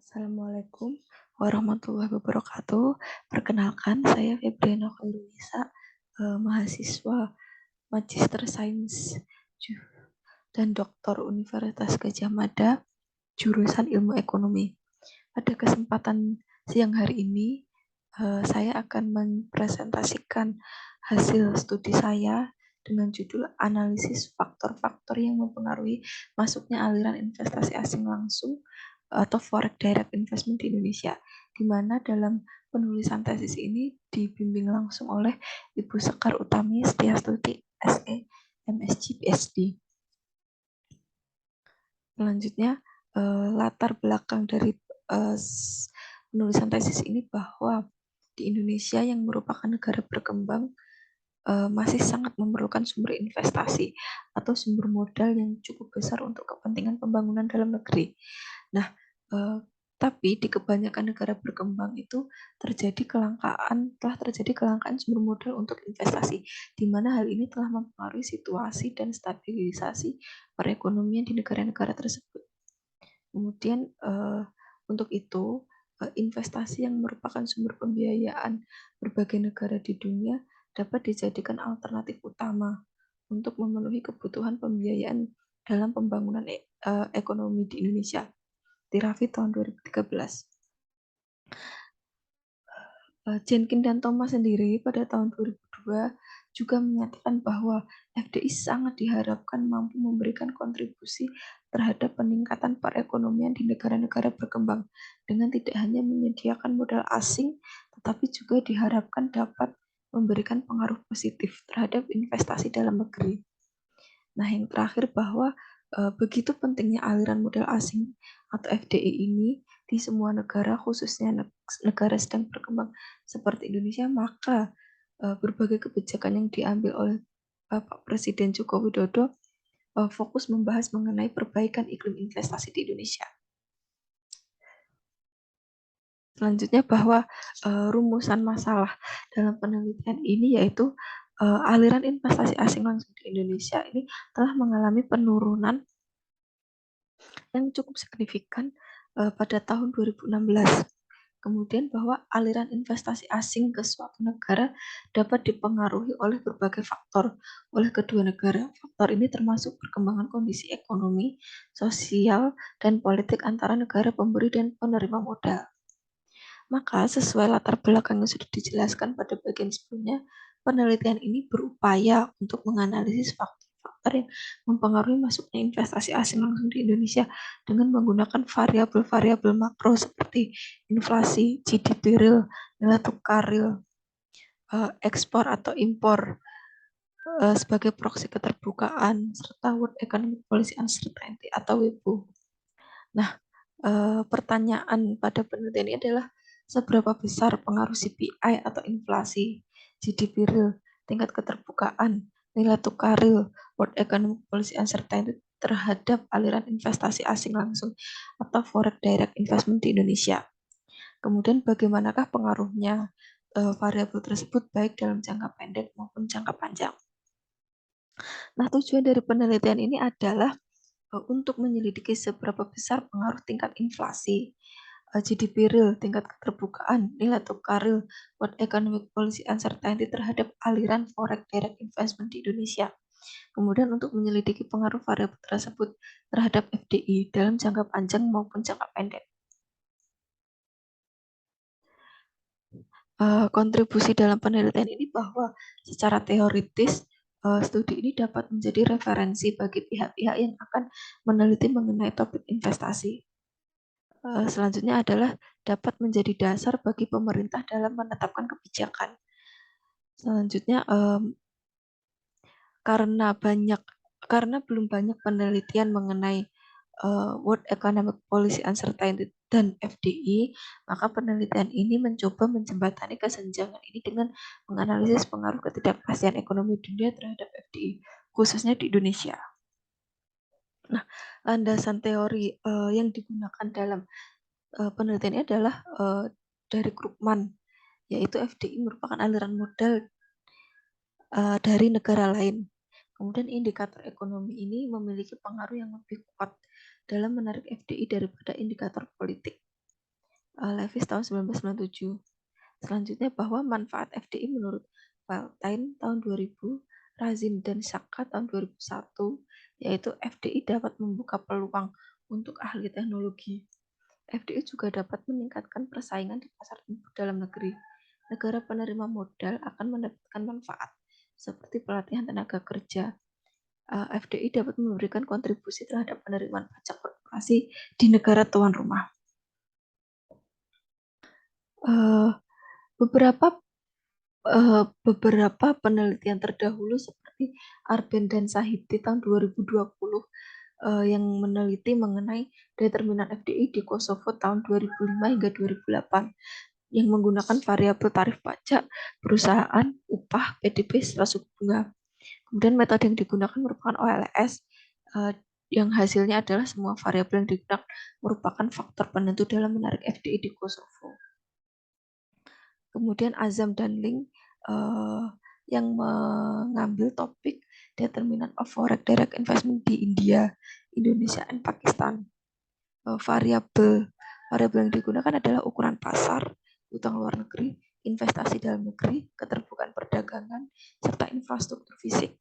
Assalamualaikum warahmatullahi wabarakatuh. Perkenalkan, saya Febriana Khairunisa, mahasiswa Magister Sains dan Doktor Universitas Gadjah Mada, jurusan Ilmu Ekonomi. Pada kesempatan siang hari ini, saya akan mempresentasikan hasil studi saya dengan judul analisis faktor-faktor yang mempengaruhi masuknya aliran investasi asing langsung atau forex direct investment di Indonesia, di mana dalam penulisan tesis ini dibimbing langsung oleh Ibu Sekar Utami Setiastuti SE MSc PhD. Selanjutnya, latar belakang dari penulisan tesis ini bahwa di Indonesia yang merupakan negara berkembang masih sangat memerlukan sumber investasi atau sumber modal yang cukup besar untuk kepentingan pembangunan dalam negeri. Nah, tapi di kebanyakan negara berkembang itu telah terjadi kelangkaan sumber modal untuk investasi, di mana hal ini telah mempengaruhi situasi dan stabilisasi perekonomian di negara-negara tersebut. Kemudian untuk itu investasi yang merupakan sumber pembiayaan berbagai negara di dunia dapat dijadikan alternatif utama untuk memenuhi kebutuhan pembiayaan dalam pembangunan ekonomi di Indonesia. Tirafi tahun 2013. Jenkin dan Thomas sendiri pada tahun 2002 juga menyatakan bahwa FDI sangat diharapkan mampu memberikan kontribusi terhadap peningkatan perekonomian di negara-negara berkembang dengan tidak hanya menyediakan modal asing, tetapi juga diharapkan dapat memberikan pengaruh positif terhadap investasi dalam negeri. Nah, yang terakhir bahwa begitu pentingnya aliran modal asing atau FDI ini di semua negara, khususnya negara sedang berkembang seperti Indonesia, maka berbagai kebijakan yang diambil oleh Bapak Presiden Joko Widodo fokus membahas mengenai perbaikan iklim investasi di Indonesia. Selanjutnya bahwa rumusan masalah dalam penelitian ini yaitu aliran investasi asing langsung di Indonesia ini telah mengalami penurunan yang cukup signifikan pada tahun 2016. Kemudian bahwa aliran investasi asing ke suatu negara dapat dipengaruhi oleh berbagai faktor oleh kedua negara. Faktor ini termasuk perkembangan kondisi ekonomi, sosial, dan politik antara negara pemberi dan penerima modal. Maka sesuai latar belakang yang sudah dijelaskan pada bagian sebelumnya, penelitian ini berupaya untuk menganalisis faktor-faktor yang mempengaruhi masuknya investasi asing langsung di Indonesia dengan menggunakan variabel-variabel makro seperti inflasi, GDP real, nilai tukar real, ekspor atau impor sebagai proksi keterbukaan, serta World Economic Policy Uncertainty atau WEPO. Nah, pertanyaan pada penelitian ini adalah seberapa besar pengaruh CPI atau inflasi, GDP real, tingkat keterbukaan, nilai tukar real, World Economic Policy Uncertainty terhadap aliran investasi asing langsung atau forex direct investment di Indonesia. Kemudian bagaimanakah pengaruhnya variabel tersebut baik dalam jangka pendek maupun jangka panjang. Nah, tujuan dari penelitian ini adalah untuk menyelidiki seberapa besar pengaruh tingkat inflasi, GDP real, tingkat keterbukaan, nilai tukar real, World Economic Policy Uncertainty terhadap aliran forex direct investment di Indonesia. Kemudian untuk menyelidiki pengaruh variabel tersebut terhadap FDI dalam jangka panjang maupun jangka pendek. Kontribusi dalam penelitian ini bahwa secara teoritis studi ini dapat menjadi referensi bagi pihak-pihak yang akan meneliti mengenai topik investasi. Selanjutnya adalah dapat menjadi dasar bagi pemerintah dalam menetapkan kebijakan. Selanjutnya, karena belum banyak penelitian mengenai World Economic Policy Uncertainty dan FDI, maka penelitian ini mencoba menjembatani kesenjangan ini dengan menganalisis pengaruh ketidakpastian ekonomi dunia terhadap FDI, khususnya di Indonesia. Nah, landasan teori yang digunakan dalam penelitian ini adalah dari Krugman, yaitu FDI merupakan aliran modal dari negara lain. Kemudian indikator ekonomi ini memiliki pengaruh yang lebih kuat dalam menarik FDI daripada indikator politik. Levis tahun 1997. Selanjutnya bahwa manfaat FDI menurut Valentine tahun 2000, Razin dan Shaka tahun 2001, yaitu FDI dapat membuka peluang untuk ahli teknologi. FDI juga dapat meningkatkan persaingan di pasar input dalam negeri. Negara penerima modal akan mendapatkan manfaat, seperti pelatihan tenaga kerja. FDI dapat memberikan kontribusi terhadap penerimaan pajak korporasi di negara tuan rumah. Beberapa penelitian terdahulu seperti Arben dan Sahiti tahun 2020 yang meneliti mengenai determinan FDI di Kosovo tahun 2005 hingga 2008 yang menggunakan variabel tarif pajak, perusahaan, upah, PDB, serta suku bunga. Kemudian metode yang digunakan merupakan OLS yang hasilnya adalah semua variabel yang digunakan merupakan faktor penentu dalam menarik FDI di Kosovo. Kemudian Azam dan Link yang mengambil topik determinant of foreign direct investment di India, Indonesia, dan Pakistan. Variabel yang digunakan adalah ukuran pasar, utang luar negeri, investasi dalam negeri, keterbukaan perdagangan, serta infrastruktur fisik.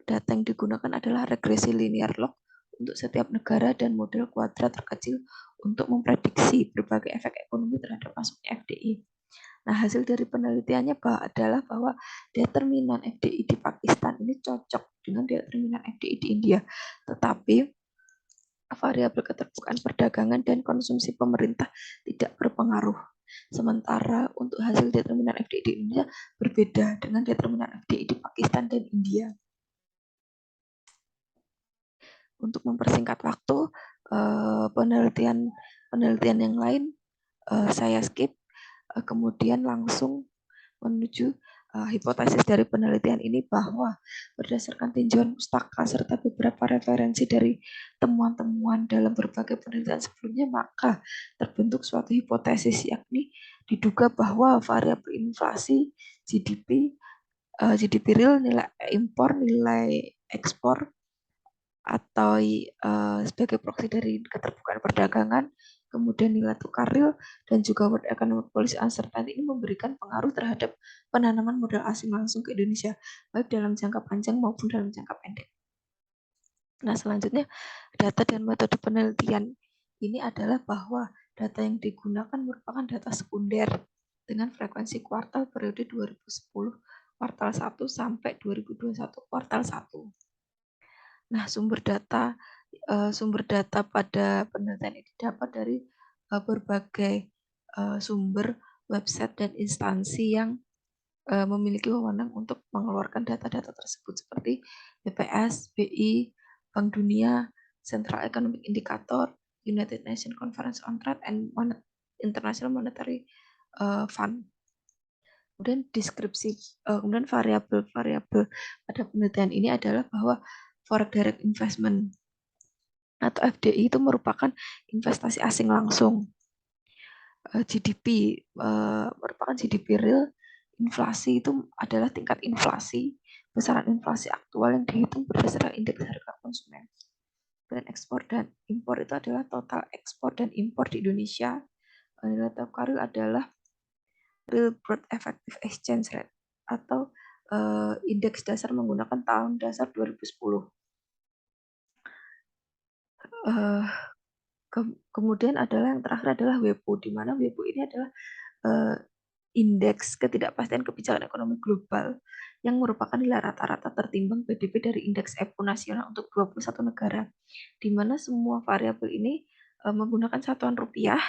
Data yang digunakan adalah regresi linear log untuk setiap negara dan model kuadrat terkecil untuk memprediksi berbagai efek ekonomi terhadap masuknya FDI. Nah, hasil dari penelitiannya adalah bahwa determinan FDI di Pakistan ini cocok dengan determinan FDI di India. Tetapi variabel keterbukaan perdagangan dan konsumsi pemerintah tidak berpengaruh. Sementara untuk hasil determinan FDI di Indonesia berbeda dengan determinan FDI di Pakistan dan India. Untuk mempersingkat waktu, penelitian yang lain saya skip, kemudian langsung menuju hipotesis dari penelitian ini bahwa berdasarkan tinjauan pustaka serta beberapa referensi dari temuan-temuan dalam berbagai penelitian sebelumnya, maka terbentuk suatu hipotesis, yakni diduga bahwa variabel inflasi, GDP real, nilai impor, nilai ekspor, atau sebagai proksi dari keterbukaan perdagangan, kemudian nilai tukar real, dan juga World Economic Policy Uncertainty ini memberikan pengaruh terhadap penanaman modal asing langsung ke Indonesia, baik dalam jangka panjang maupun dalam jangka pendek. Nah, selanjutnya data dan metode penelitian ini adalah bahwa data yang digunakan merupakan data sekunder dengan frekuensi kuartal periode 2010 kuartal 1 sampai 2021 kuartal 1. Nah, sumber data pada penelitian ini dapat dari berbagai sumber, website, dan instansi yang memiliki wewenang untuk mengeluarkan data-data tersebut seperti BPS, BI, Bank Dunia, Central Economic Indicator, United Nations Conference on Trade, and International Monetary Fund. Kemudian kemudian variabel pada penelitian ini adalah bahwa foreign direct investment atau FDI itu merupakan investasi asing langsung. GDP merupakan GDP real. Inflasi itu adalah tingkat inflasi, besaran inflasi aktual yang dihitung berdasarkan indeks harga konsumen. Dan ekspor dan impor itu adalah total ekspor dan impor di Indonesia. Nilai tukar real adalah real broad effective exchange rate atau indeks dasar menggunakan tahun dasar 2010. Kemudian adalah yang terakhir adalah WEPO, di mana WEPO ini adalah indeks ketidakpastian kebijakan ekonomi global yang merupakan nilai rata-rata tertimbang PDB dari indeks EPO nasional untuk 21 negara, di mana semua variabel ini menggunakan satuan rupiah,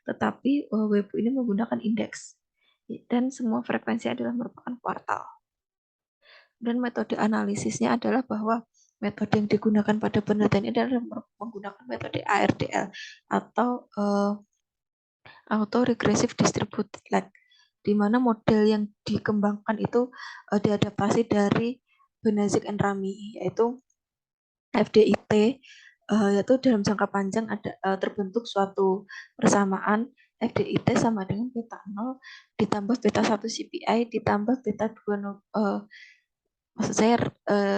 tetapi WEPO ini menggunakan indeks, dan semua frekuensi adalah merupakan kuartal. Dan metode analisisnya adalah bahwa metode yang digunakan pada penelitian ini adalah menggunakan metode ARDL atau Auto Regressive Distributed Lag, di mana model yang dikembangkan itu diadaptasi dari Benazik and Rami, yaitu FDIT, yaitu dalam jangka panjang ada terbentuk suatu persamaan FDIT sama dengan beta 0 ditambah beta 1 CPI ditambah beta 2 maksud saya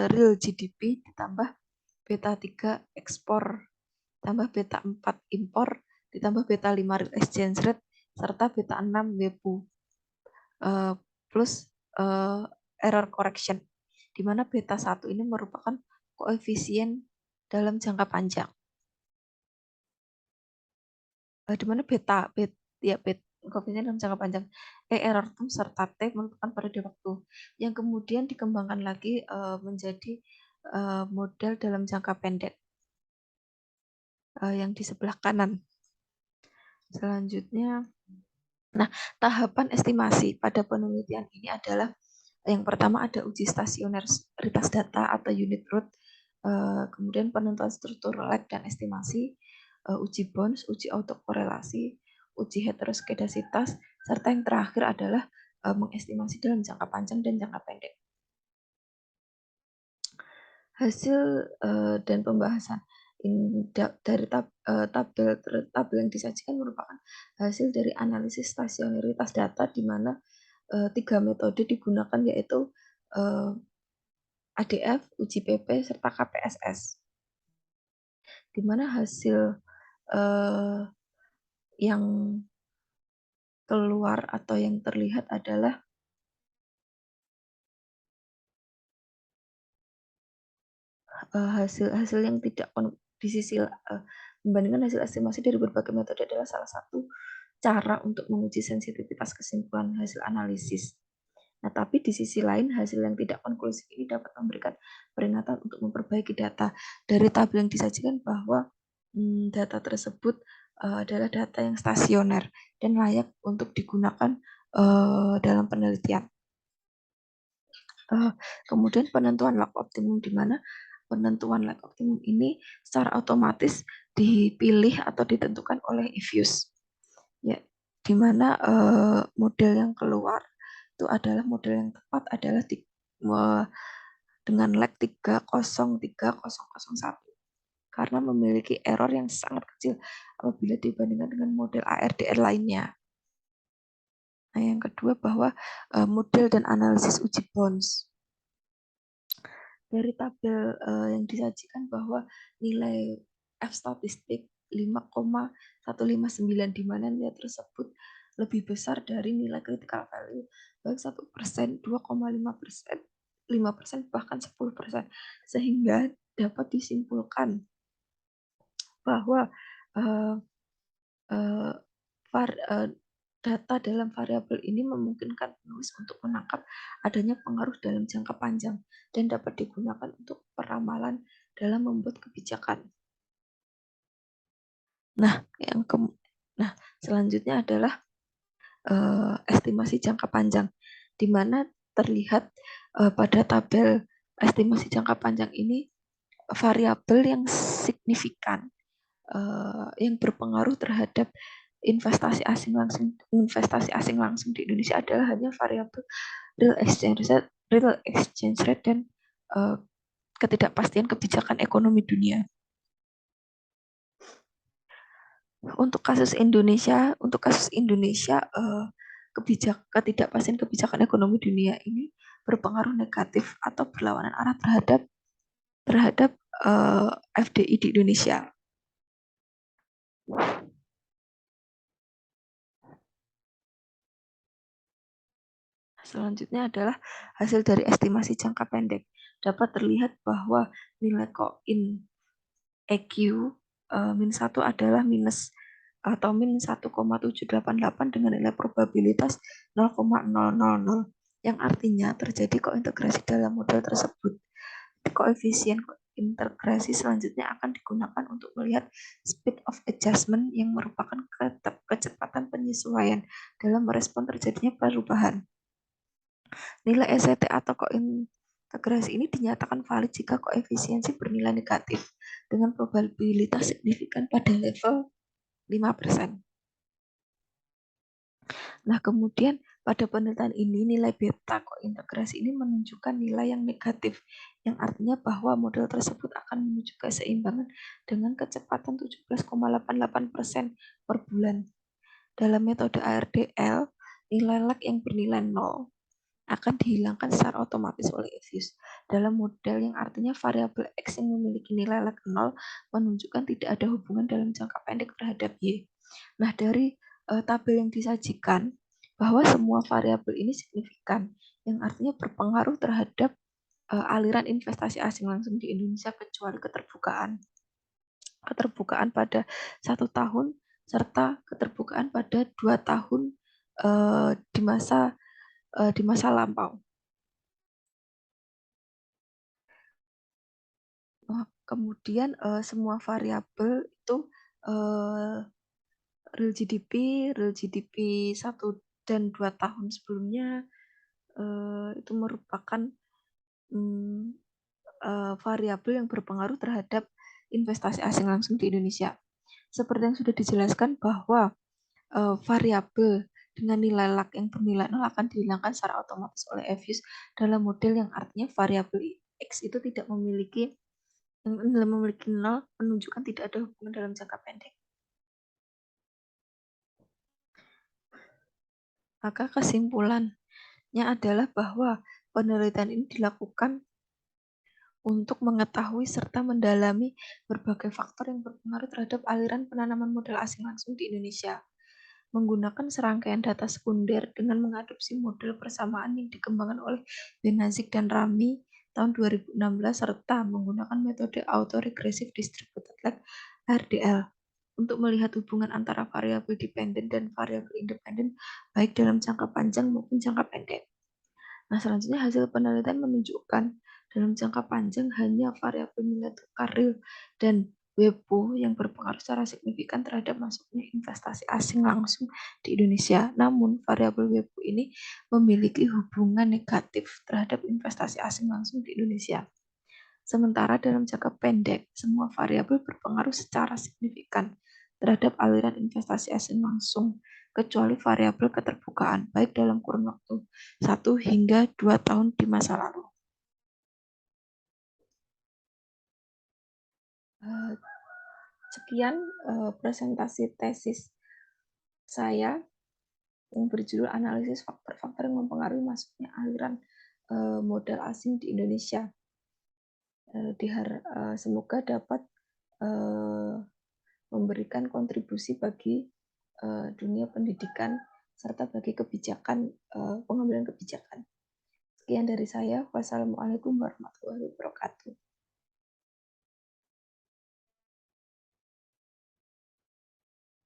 real GDP ditambah beta 3 ekspor tambah beta 4 impor ditambah beta 5 real exchange rate serta beta 6 WPU plus error correction, di mana beta 1 ini merupakan koefisien dalam jangka panjang. Di mana koefisien dalam jangka panjang error term serta T merupakan periode waktu yang kemudian dikembangkan lagi menjadi model dalam jangka pendek yang di sebelah kanan. Selanjutnya, nah, tahapan estimasi pada penelitian ini adalah yang pertama ada uji stasioneritas data atau unit root, kemudian penentuan struktur lag dan estimasi, uji Bounds, uji autokorelasi, uji heteroskedasitas, serta yang terakhir adalah mengestimasi dalam jangka panjang dan jangka pendek. Hasil dan pembahasan dari tabel yang disajikan merupakan hasil dari analisis stasioneritas data di mana 3 metode digunakan, yaitu ADF, uji PP, serta KPSS. Di mana hasil yang keluar atau yang terlihat adalah hasil yang tidak di sisi membandingkan hasil estimasi dari berbagai metode adalah salah satu cara untuk menguji sensitivitas kesimpulan hasil analisis. Nah, tapi di sisi lain hasil yang tidak konklusif ini dapat memberikan peringatan untuk memperbaiki data. Dari tabel yang disajikan bahwa data tersebut adalah data yang stasioner dan layak untuk digunakan dalam penelitian. Kemudian penentuan lag optimum, di mana penentuan lag optimum ini secara otomatis dipilih atau ditentukan oleh EFUSE. Ya, di mana model yang keluar itu adalah model yang tepat adalah dengan lag 303001 karena memiliki error yang sangat kecil apabila dibandingkan dengan model ARDR lainnya. Nah, yang kedua bahwa model dan analisis uji Bounds. Dari tabel yang disajikan bahwa nilai F statistik 5,159 di mana nilai tersebut lebih besar dari nilai critical value baik 1%, 2,5%, 5%, bahkan 10%, sehingga dapat disimpulkan bahwa data dalam variabel ini memungkinkan penulis untuk menangkap adanya pengaruh dalam jangka panjang dan dapat digunakan untuk peramalan dalam membuat kebijakan. Nah, selanjutnya adalah estimasi jangka panjang, di mana terlihat pada tabel estimasi jangka panjang ini variabel yang signifikan yang berpengaruh terhadap investasi asing langsung di Indonesia adalah hanya variabel real exchange rate dan ketidakpastian kebijakan ekonomi dunia. Untuk kasus Indonesia, ketidakpastian kebijakan ekonomi dunia ini berpengaruh negatif atau berlawanan arah terhadap FDI di Indonesia. Selanjutnya adalah hasil dari estimasi jangka pendek. Dapat terlihat bahwa nilai koin EQ min 1 adalah minus atau min 1,788 dengan nilai probabilitas 0,000, yang artinya terjadi kointegrasi dalam model tersebut. Koefisien integrasi selanjutnya akan digunakan untuk melihat speed of adjustment yang merupakan kecepatan penyesuaian dalam merespon terjadinya perubahan. Nilai SET atau kointegrasi ini dinyatakan valid jika koefisiensi bernilai negatif dengan probabilitas signifikan pada level 5%. Nah, kemudian pada penelitian ini nilai beta kointegrasi ini menunjukkan nilai yang negatif, yang artinya bahwa model tersebut akan menuju keseimbangan dengan kecepatan 17,88% per bulan. Dalam metode ARDL, nilai lag yang bernilai 0 akan dihilangkan secara otomatis oleh EFUSE. Dalam model yang artinya variabel X yang memiliki nilai lag 0 menunjukkan tidak ada hubungan dalam jangka pendek terhadap Y. Nah, dari tabel yang disajikan bahwa semua variabel ini signifikan, yang artinya berpengaruh terhadap aliran investasi asing langsung di Indonesia kecuali keterbukaan. Keterbukaan pada 1 tahun serta keterbukaan pada 2 tahun di masa lampau. Kemudian semua variabel itu uh, real GDP 1 dan 2 tahun sebelumnya itu merupakan variabel yang berpengaruh terhadap investasi asing langsung di Indonesia. Seperti yang sudah dijelaskan bahwa variabel dengan nilai LAK yang bernilai 0 akan dihilangkan secara otomatis oleh EVIUS dalam model yang artinya variabel X itu tidak memiliki 0 menunjukkan tidak ada hubungan dalam jangka pendek. Maka kesimpulannya adalah bahwa penelitian ini dilakukan untuk mengetahui serta mendalami berbagai faktor yang berpengaruh terhadap aliran penanaman modal asing langsung di Indonesia. Menggunakan serangkaian data sekunder dengan mengadopsi model persamaan yang dikembangkan oleh Benazik dan Rami tahun 2016 serta menggunakan metode Autoregressive Distributed Lag RDL untuk melihat hubungan antara variabel dependen dan variabel independen baik dalam jangka panjang maupun jangka pendek. Nah, selanjutnya hasil penelitian menunjukkan dalam jangka panjang hanya variabel nilai tukar real dan WEPO yang berpengaruh secara signifikan terhadap masuknya investasi asing langsung di Indonesia. Namun, variabel WEPO ini memiliki hubungan negatif terhadap investasi asing langsung di Indonesia. Sementara dalam jangka pendek, semua variabel berpengaruh secara signifikan terhadap aliran investasi asing langsung, kecuali variabel keterbukaan, baik dalam kurun waktu 1 hingga 2 tahun di masa lalu. Sekian presentasi tesis saya yang berjudul analisis faktor-faktor yang mempengaruhi masuknya aliran modal asing di Indonesia. Semoga dapat memberikan kontribusi bagi dunia pendidikan serta bagi kebijakan pengambilan kebijakan. Sekian dari saya. Wassalamualaikum warahmatullahi wabarakatuh.